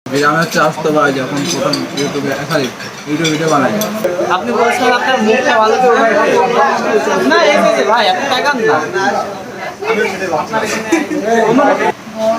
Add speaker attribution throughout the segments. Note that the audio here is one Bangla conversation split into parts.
Speaker 1: আমি হচ্ছে আসতে ভাই যখন প্রথম ইউটিউবে ইউটিউব ভিডিও বানাই।
Speaker 2: আপনি বলছেন আপনার মুখটা ভালো করে না এই যে ভাই আপনি টাকা না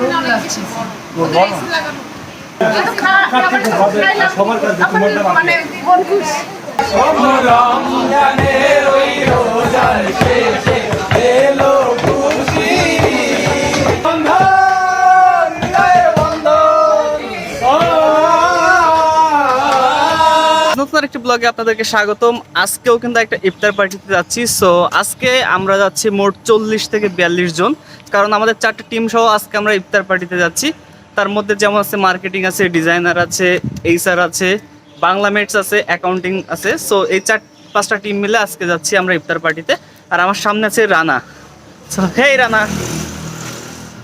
Speaker 3: গরম লাগছে
Speaker 1: সবার কাছে তোমারটা
Speaker 3: মানে মন খুশি
Speaker 1: রমজানের ওই রোজার শেষে এলো খুশি বন্ধন গায়ে বন্ধন।
Speaker 2: নতুন একটি ব্লগে আপনাদেরকে স্বাগতম। আজকেও কিন্তু একটা ইফতার পার্টিতে যাচ্ছি। সো আজকে আমরা যাচ্ছি মোট 40 থেকে 42 জন, কারণ আমাদের 4টা টিম সহ আজকে আমরা ইফতার পার্টিতে যাচ্ছি। তার মধ্যে যেমন আছে মার্কেটিং আছে, ডিজাইনার আছে, এইচআর আছে, বাংলা মেটস আছে, অ্যাকাউন্টিং আছে। সো এই 4-5টা টিম মিলে আজকে যাচ্ছি আমরা ইফতার পার্টিতে। আর আমার সামনে আছে Rana. So hey Rana,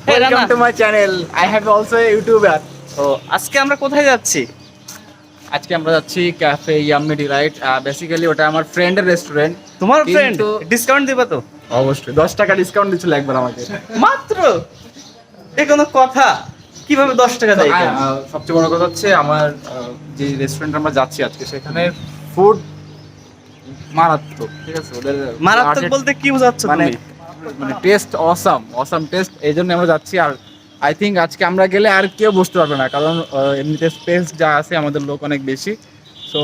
Speaker 2: hey Rana,
Speaker 4: Welcome to my channel. I have also a YouTuber.
Speaker 2: তো আজকে আমরা কোথায় যাচ্ছি?
Speaker 4: আজকে আমরা যাচ্ছি ক্যাফে ইয়াম্মি ডিলাইট। বেসিক্যালি ওটা আমার ফ্রেন্ডের রেস্টুরেন্ট।
Speaker 2: তোমার ফ্রেন্ড
Speaker 4: কিন্তু-
Speaker 2: ডিসকাউন্ট দিবা তো?
Speaker 4: অবশ্যই 10 টাকা ডিসকাউন্ট দিচ্ছিল একবার আমাকে।
Speaker 2: মাত্র এ কোনো কথা? কিভাবে 10 টাকা দেয়?
Speaker 4: সবচেয়ে বড় কথা হচ্ছে আমার যে রেস্টুরেন্টে আমরা যাচ্ছি আজকে সেখানে ফুড মারাত্মক, ঠিক আছে? ওদের
Speaker 2: মারাত্মক বলতে কি বোঝাচ্ছ
Speaker 4: মানে
Speaker 2: তুমি?
Speaker 4: মানে টেস্ট অসাম টেস্ট, এই জন্য আমরা যাচ্ছি। আর আই থিঙ্ক আজকে আমরা গেলে আর কেউ বসতে পারবে না, কারণ এমনিতে স্পেস যা আছে আমাদের লোক অনেক বেশি। সো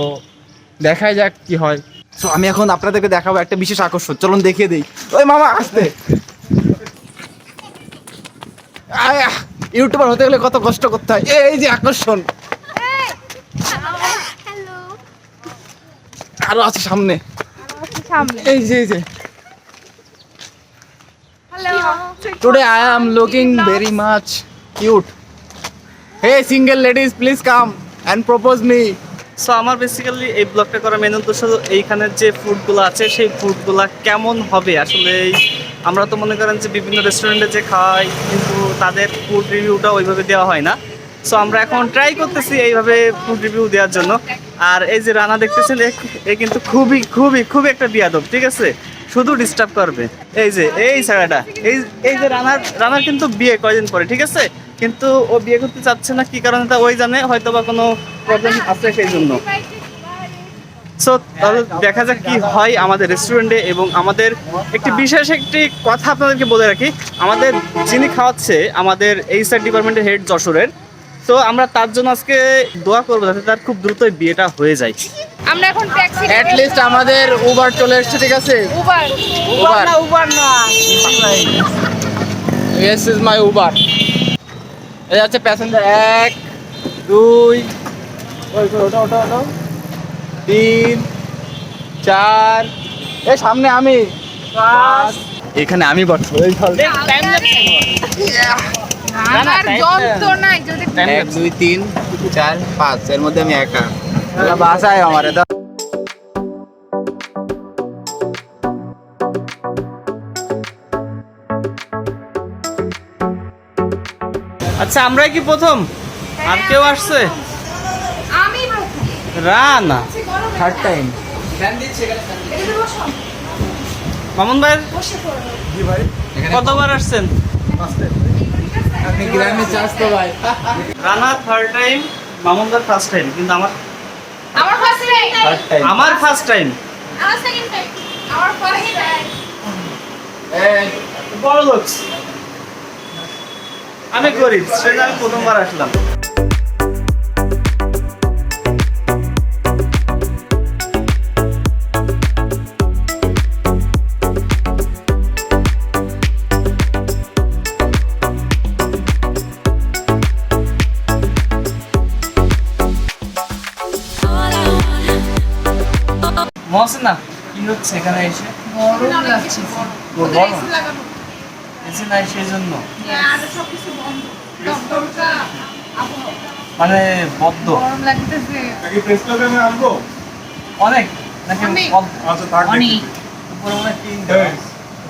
Speaker 4: দেখাই যাক কি হয়। সো আমি এখন আপনাদেরকে দেখাবো একটা বিশেষ আকর্ষণ, চলুন দেখিয়ে দিই। ওই মামা আসতে, ইউটিউবার হতে গেলে কত কষ্ট করতে হয়। এই যে আকর্ষণ,
Speaker 3: হ্যালো
Speaker 4: আরো আছে সামনে,
Speaker 3: সামনে
Speaker 4: এই যে
Speaker 3: hello
Speaker 4: Today I am looking very much cute. Hey single ladies, please come and propose me.
Speaker 2: So আমার বেসিক্যালি এই ব্লগটা করার মেন উদ্দেশ্য এইখানের যে ফুডগুলো আছে সেই ফুডগুলো কেমন হবে। আসলে আমরা তো মনে করেন যে বিভিন্ন রেস্টুরেন্টে যে খাই, কিন্তু তাদের ফুড রিভিউটা ওইভাবে দেওয়া হয় না। সো আমরা এখন ট্রাই করতেছি এইভাবে ফুড রিভিউ দেওয়ার জন্য। আর এই যে রানা দেখতেছেন, এ কিন্তু খুবই একটা বিয়াদব, ঠিক আছে? শুধু ডিস্টার্ব করবে। এই যে এই ছাড়াটা, এই যে রানার কিন্তু বিয়ে কয়দিন পরে, ঠিক আছে? কিন্তু ও বিয়ে করতে চাচ্ছে না, কি কারণে তা ওই জানে, হয়তো বা কোনো প্রবলেম আছে সেই জন্য। সো তাহলে দেখা যাক কি হয় আমাদের রেস্টুরেন্টে। এবং আমাদের বিশেষ একটি কথা আপনাদেরকে বলে রাখি, আমাদের যিনি খাওয়াচ্ছে আমাদের এইচআর ডিপার্টমেন্টের হেড যশোরের। তো আমরা তার জন্য আজকে দোয়া করবো যাতে তার খুব দ্রুতই বিয়েটা হয়ে যায়।
Speaker 3: আমরা এখন ট্যাক্সি
Speaker 4: At least আমাদের উবার চলে এসেছে, ঠিক আছে?
Speaker 3: উবার
Speaker 2: উবার না
Speaker 4: Yes is my Uber. এই আছে প্যাসেঞ্জার 1 2 ওটা 3 4, এই সামনে আমি 5, এখানে আমি বসবো। এই ফল
Speaker 2: টাইম লাগছে।
Speaker 3: আমার যন্ত্রণায় যদি
Speaker 4: 1 2 3 4 5, এর মধ্যে আমি একা। বাসায় আমার এটা
Speaker 2: আচ্ছা, আমরাই কি প্রথম? আর কেউ আসছে?
Speaker 3: আমি
Speaker 2: রানা
Speaker 4: থার্ড টাইম।
Speaker 2: মামুন ভাই
Speaker 4: জি ভাই,
Speaker 2: কতবার আসছেন?
Speaker 4: আপনি গ্রামে চাষ তো ভাই।
Speaker 2: রানা থার্ড টাইম, মামুন ভাই ফার্স্ট টাইম, কিন্তু
Speaker 3: আমার ফার্স্ট
Speaker 4: থার্ড টাইম।
Speaker 2: আমার ফার্স্ট টাইম।
Speaker 3: আমার সেকেন্ড টাইম আমার ফার্স্ট টাইম
Speaker 4: এই
Speaker 2: বড় লোক, আমি গরিব, সেটা আমি প্রথমবার আসলাম। মহসিনা, কি হচ্ছে এখানে এসে?
Speaker 3: গরম লাগছে
Speaker 2: গরম? এসে নাই সেই জন্য
Speaker 3: আর সবকিছু বন্ধ দমদমটা আবহাওয়া
Speaker 2: মানে বদ্ধ
Speaker 3: গরম লাগতেছে
Speaker 1: নাকি প্রেস ক্লাবে আমি আসবো?
Speaker 2: অনেক নাকি
Speaker 3: অনেক।
Speaker 1: আচ্ছা থাক দেখি।
Speaker 2: উপরে মনে হয় তিন
Speaker 1: হ্যাঁ।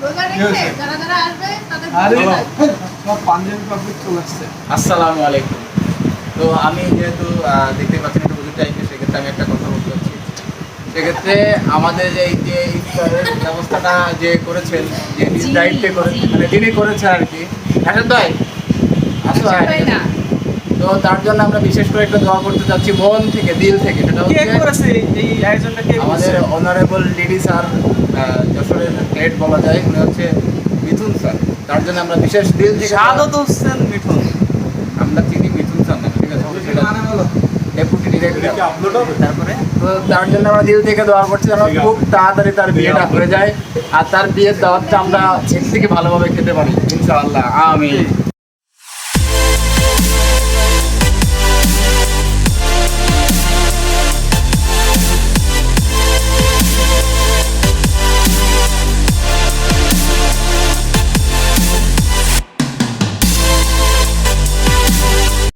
Speaker 3: রোজা রেখে যারা আসবে তাদের
Speaker 1: আরে
Speaker 3: ভালো লাগবে।
Speaker 1: সব পাঞ্জাবি পাবলিক চলে আসছে।
Speaker 4: আসসালামু আলাইকুম। তো আমি যেহেতু দেখতে পাচ্ছেন একটু বুঝতে চাইছি, সেক্ষেত্রে আমি একটা কথা বলতে চাচ্ছি। সেক্ষেত্রে আমাদের এই যে ইফতারের ব্যবস্থাটা যে করেছেন, যে নিজ দায়িত্বে করেছেন, মানে যিনি করেছেন আর কি, আসেন তো ভাই, আসো ভাই।
Speaker 3: তাই না
Speaker 4: তো তার জন্য আমরা বিশেষ করে একটা দোয়া করতে চাচ্ছি মন থেকে, দিল থেকে। সেটা
Speaker 2: কে
Speaker 4: হচ্ছে
Speaker 2: করেছে এই আয়োজনটা, কে
Speaker 4: আমাদের
Speaker 2: করেছে?
Speaker 4: অনারেবল লেডি স্যার, যশোরের হেড বলা যায়, উনি হচ্ছে মিথুন স্যার। তার জন্য আমরা বিশেষ দিল থেকে
Speaker 2: সাদত হোসেন মিঠুন।
Speaker 4: আমরা চিনি মিথুন স্যার না, ঠিক আছে, সেটা ডেপুটি ডিরেক্টর।
Speaker 2: তারপরে
Speaker 4: তো তার জন্য আমরা দিল থেকে দোয়া করছি যেন খুব তাড়াতাড়ি তার বিয়েটা হয়ে যায়, আর তার বিয়ের দাওয়াতটা আমরা এর থেকে ভালোভাবে খেতে পারি ইনশাআল্লাহ, আমিন।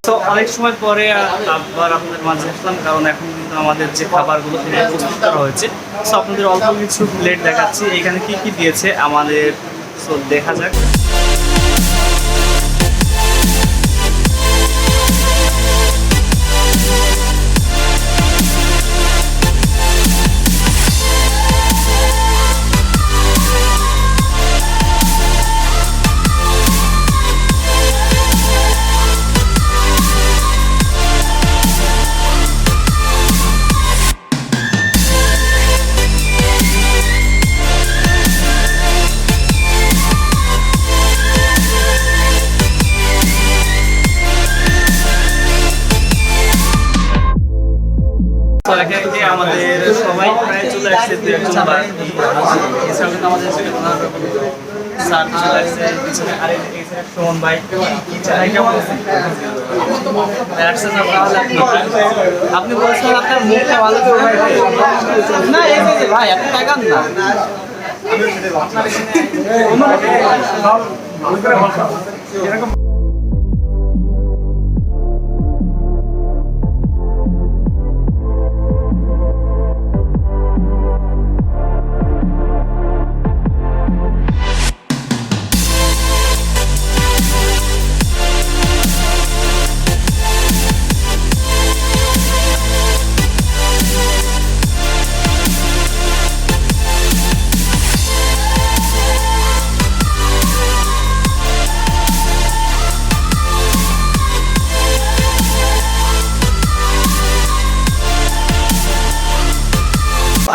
Speaker 2: তো অনেক সময় পরে আবার আপনাদের মাঝে আসলাম, কারণ এখন কিন্তু আমাদের যে খাবারগুলো সেটা প্রস্তুত করা হয়েছে। সো আপনাদের অল্প কিছু প্লেট দেখাচ্ছি, এখানে কি কি দিয়েছে আমাদের, সো দেখা যাক। তো একে একে আমাদের সবাই প্রায় চলে আসছে, দু একজন ভাই এছাড়াও কিন্তু আমাদের স্যার চলে আসছে, পিছনে আরেক এই স্যার সুমন ভাই। ভাই কেমন আছেন? আসছেন না তাহলে আপনি বলছেন আপনার মুখটা ভালো করে না, এই যে ভাই আপনি টাকান না এরকম।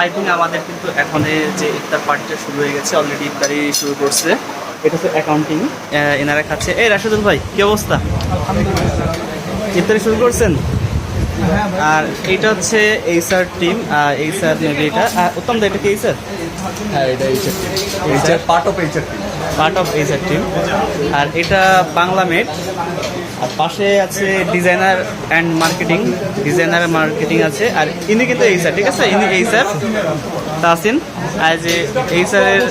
Speaker 2: আই থিঙ্ক আমাদের কিন্তু এখন যে ইফতার পার্টিটা শুরু হয়ে গেছে, অলরেডি ইফতারি শুরু করছে। এটা হচ্ছে অ্যাকাউন্টিং, এনারা খাচ্ছে। এই রাশেদুল ভাই কি অবস্থা, ইফতারি শুরু করছেন? আর এইটা হচ্ছে এই স্যার টিম, এই স্যার মেবি এটা উত্তম দা, এটা কি এই স্যার?
Speaker 1: হ্যাঁ, এটা HR part of HR team.
Speaker 2: Part of এই স্যার টিম। আর এটা বাংলা মেড, আর পাশে আছে designer and marketing, designer marketing আছে। আর ইনি কিন্তু এই স্যার, ঠিক আছে, ইনি এই স্যার তাসিন, আর যে এই স্যারের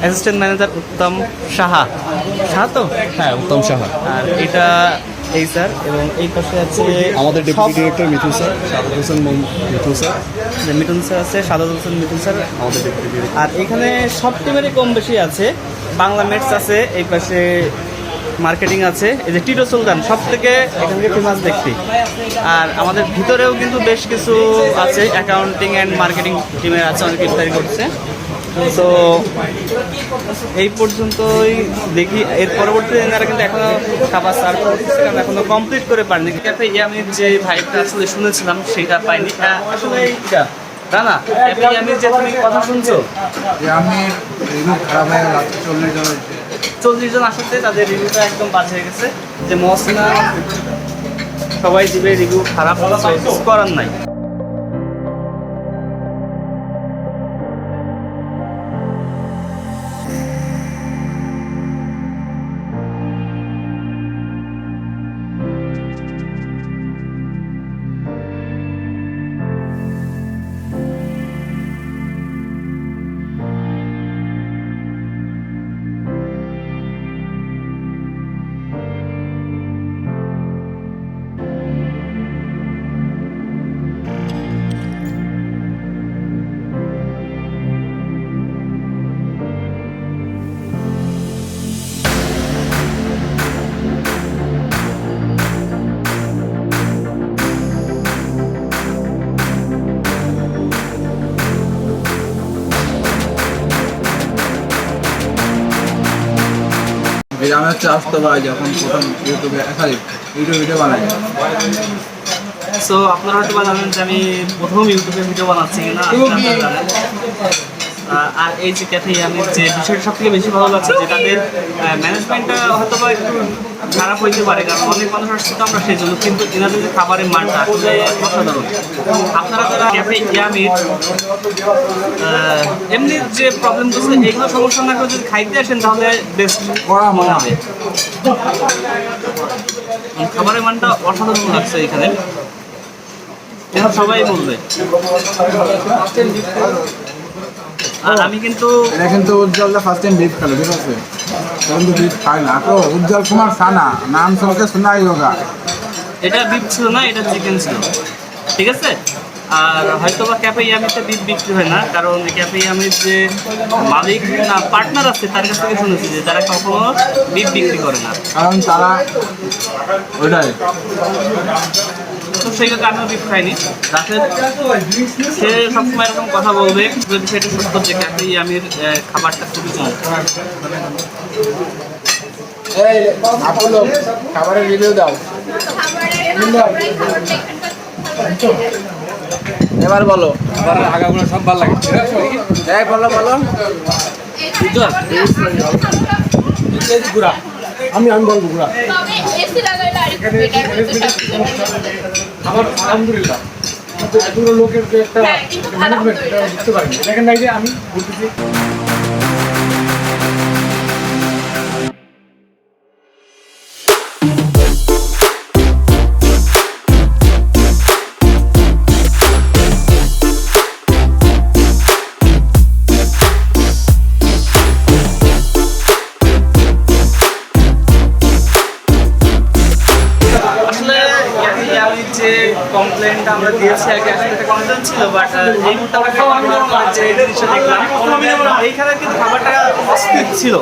Speaker 2: অ্যাসিস্ট্যান্ট ম্যানেজার উত্তম সাহা, সাহা তো?
Speaker 1: হ্যাঁ, উত্তম সাহা।
Speaker 2: আর এটা এই স্যার, এবং এই পাশে আছে
Speaker 1: আমাদের ডেপুটি ডিরেক্টর মিথুন স্যার, সাদত হোসেন মিথুন স্যার।
Speaker 2: মিঠুন স্যার আছে, সাদত হোসেন মিঠুন স্যার
Speaker 1: আমাদের ডেপুটি ডিরেক্টর।
Speaker 2: আর এখানে সব টিমেরই কম বেশি আছে। বাংলা মেটস আছে, এই পাশে মার্কেটিং আছে, এই যে টিটো সুলতান সব থেকে এখানকে ফেমাস ব্যক্তি। আর আমাদের ভিতরেও কিন্তু বেশ কিছু আছে, অ্যাকাউন্টিং অ্যান্ড মার্কেটিং টিমের আছে, অনেক ইফতারি করছে। তো এই পর্যন্তই দেখি, এর পরবর্তীতে এনারা কিন্তু এখনো খাবার সার্ভ করতেছে, কারণ এখনো কমপ্লিট করে পারেনি। ক্যাফে ইয়ামির যে ভাইবটা আসলে শুনেছিলাম সেটা পাইনি। আসলে এইটা রানা ক্যাফে ইয়ামির যে তুমি কথা শুনছো,
Speaker 1: আমি রিভিউ খারাপ হয়ে গেল,
Speaker 2: 40 জন আসতে তাদের রিভিউটা একদম বাজে হয়ে গেছে, যে মসনা সবাই দিবে রিভিউ খারাপ, কিছু করার নাই।
Speaker 1: আমি হচ্ছে আসতে পারি যখন প্রথম ইউটিউবে সরি ভিডিও বানাই।
Speaker 2: সো আপনারা হয়তো বা জানেন যে আমি প্রথম ইউটিউবে ভিডিও বানাচ্ছি কিনা আপনারা জানেন। আর এই যে ক্যাফে আমি যে বিষয়টা সব থেকে বেশি ভালো লাগছে যে তাদের ম্যানেজমেন্টটা হয়তো বা একটু খারাপ হইতে পারে, কারণ অনেক মানুষ আসছে তো আমরা সেই জন্য, কিন্তু এনাদের যে খাবারের মানটা আসলে অসাধারণ। আপনারা যারা ক্যাফে ইয়ামির এমনি যে প্রবলেম করছে এগুলো সমস্যা না করে যদি খাইতে আসেন তাহলে বেস্ট মনে হবে। খাবারের মানটা অসাধারণ লাগছে এখানে, এটা সবাই বলবে। আর আমি কিন্তু
Speaker 1: এটা কিন্তু উজ্জ্বলটা ফার্স্ট টাইম বিফ খেলো, ঠিক আছে? কিন্তু বিফ খায় না তো। উজ্জ্বল কুমার সানা নাম সবকে শোনাই হোগা।
Speaker 2: এটা বিফ ছিল না, এটা চিকেন ছিল, ঠিক আছে? আর হয়তো বা ক্যাফে ইয়ামিতে বিফ বিক্রি হয় না, কারণ ক্যাফে ইয়ামির যে মালিক না পার্টনার আছে তার কাছ থেকে শুনেছি যে তারা কখনো বিফ বিক্রি করে না,
Speaker 1: কারণ তারা ওইটাই
Speaker 2: তো সেই কারণে আমিও বিফ খাইনি। রাতের সে সবসময় এরকম কথা বলবে যদি সেটা সত্য যে ক্যাফে ইয়ামির খাবারটা খুবই চমৎকার।
Speaker 1: এই আপলো খাবারের রিভিউ দাও। এবার বলো
Speaker 4: খাবারের আগাগুলো সব ভালো লাগে।
Speaker 1: এই বলো
Speaker 4: গুড়া আমি বলবো গুড়া আমার আলহামদুলিল্লাহ, কিন্তু এতগুলো লোকের যে একটা ম্যানেজমেন্ট বুঝতে পারিনি। দেখেন নাই যে আমি ঘুরতেছি
Speaker 2: যে কমপ্লেনটা আমরা দিয়েছি আগে, আসলে একটা কমপ্লেন ছিল, বাট এই মুহূর্তে আমরা খাবার খাওয়ার পরে যে জিনিসটা দেখলাম এইখানে কিন্তু খাবারটা অস্থির ছিল।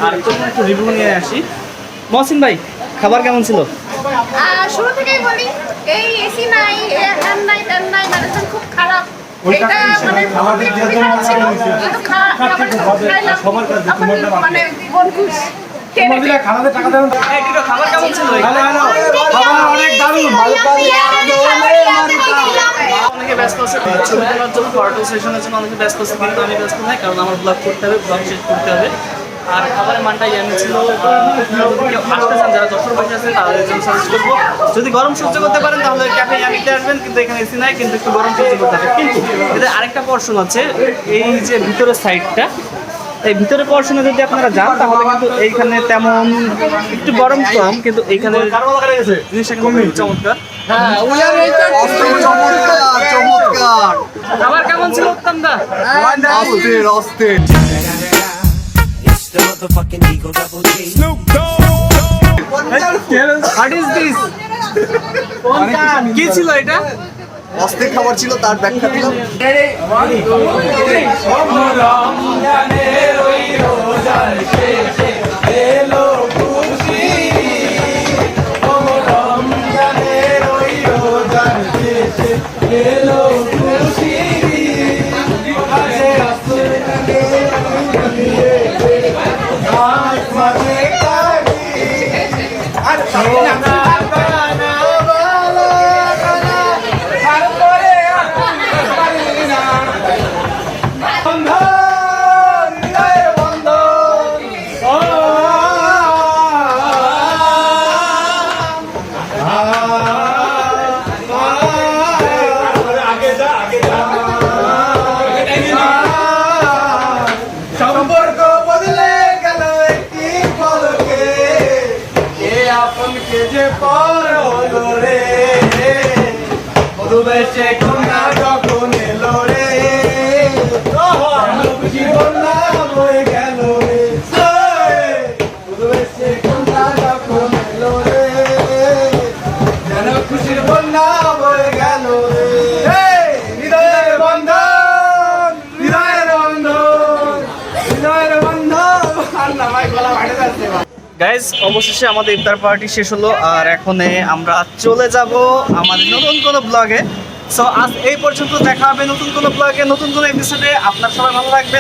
Speaker 2: আর একটু রিভিউ নিয়ে আসি। মহসিন ভাই, খাবার কেমন ছিল?
Speaker 3: শুরু থেকেই বলি, এই এসি নাই, ফ্যান নাই, ম্যানেজমেন্ট খুব খারাপ। এটা মানে খুবই খারাপ ছিল, কিন্তু খাবারটা খুব খাইলাম। মানে মন খুশ।
Speaker 2: খাবার কেমন ছিল?
Speaker 1: অনেক দারুণ।
Speaker 2: অনেকে ব্যস্ত আছে ছবি তোলার জন্য, ফটো সেশনের জন্য অনেকে ব্যস্ত আছে, কিন্তু আমি ব্যস্ত নাই, কারণ আমার ব্লগ করতে হবে, ব্লগ শেষ করতে হবে। আর খাবারের মানটা ইয়ামি ছিল। যদি কেউ আসতে চান যারা যশোর বসে আছে তাদের জন্য সাজেস্ট করবো, যদি গরম সহ্য করতে পারেন তাহলে ক্যাফে ইয়ামিতে আসবেন, কিন্তু এখানে এসি নাই, কিন্তু একটু গরম সহ্য করতে হবে। কিন্তু এদের আরেকটা পোর্শন আছে, এই যে ভিতরের সাইডটা, এই ভিতরে পোর্শনে যদি আপনারা যান তাহলে কিন্তু এইখানে তেমন একটু গরম কম, কিন্তু এইখানে জিনিসটা খুবই চমৎকার।
Speaker 1: চমৎকার।
Speaker 2: খাবার কেমন ছিল উত্তম দা?
Speaker 1: অস্থির।
Speaker 5: It's the motherfucking Eagle Double G.
Speaker 2: What is this? কি ছিল এটা?
Speaker 1: অস্থির খাবার ছিল, তার ব্যাখ্যা দিলাম। সম্পর্ক বদলে গেল একটি পলকে, কে আপনকে যে পর হলো রে, মধুবেশে কন্যা যখন এলো রে, জীবন না বয়ে গেল রে, মধুবেশে কন্যা যখন এলো রে, যেন খুশির বন্যা বয়ে গেল রে, হৃদয়ের বন্ধন, হৃদয়ের বন্ধন, হৃদয়ের বন্ধন। আল্লাহ ভাই গলা ফাটে যাচ্ছে।
Speaker 2: গাইজ, অবশেষে আমাদের ইফতার পার্টি শেষ হলো, আর এখন আমরা চলে যাব আমাদের নতুন কোনো ব্লগে। সো আজ এই পর্যন্ত, দেখা হবে নতুন কোনো ব্লগে, নতুন কোনো এপিসোডে। আপনার সবাই ভালো থাকবেন।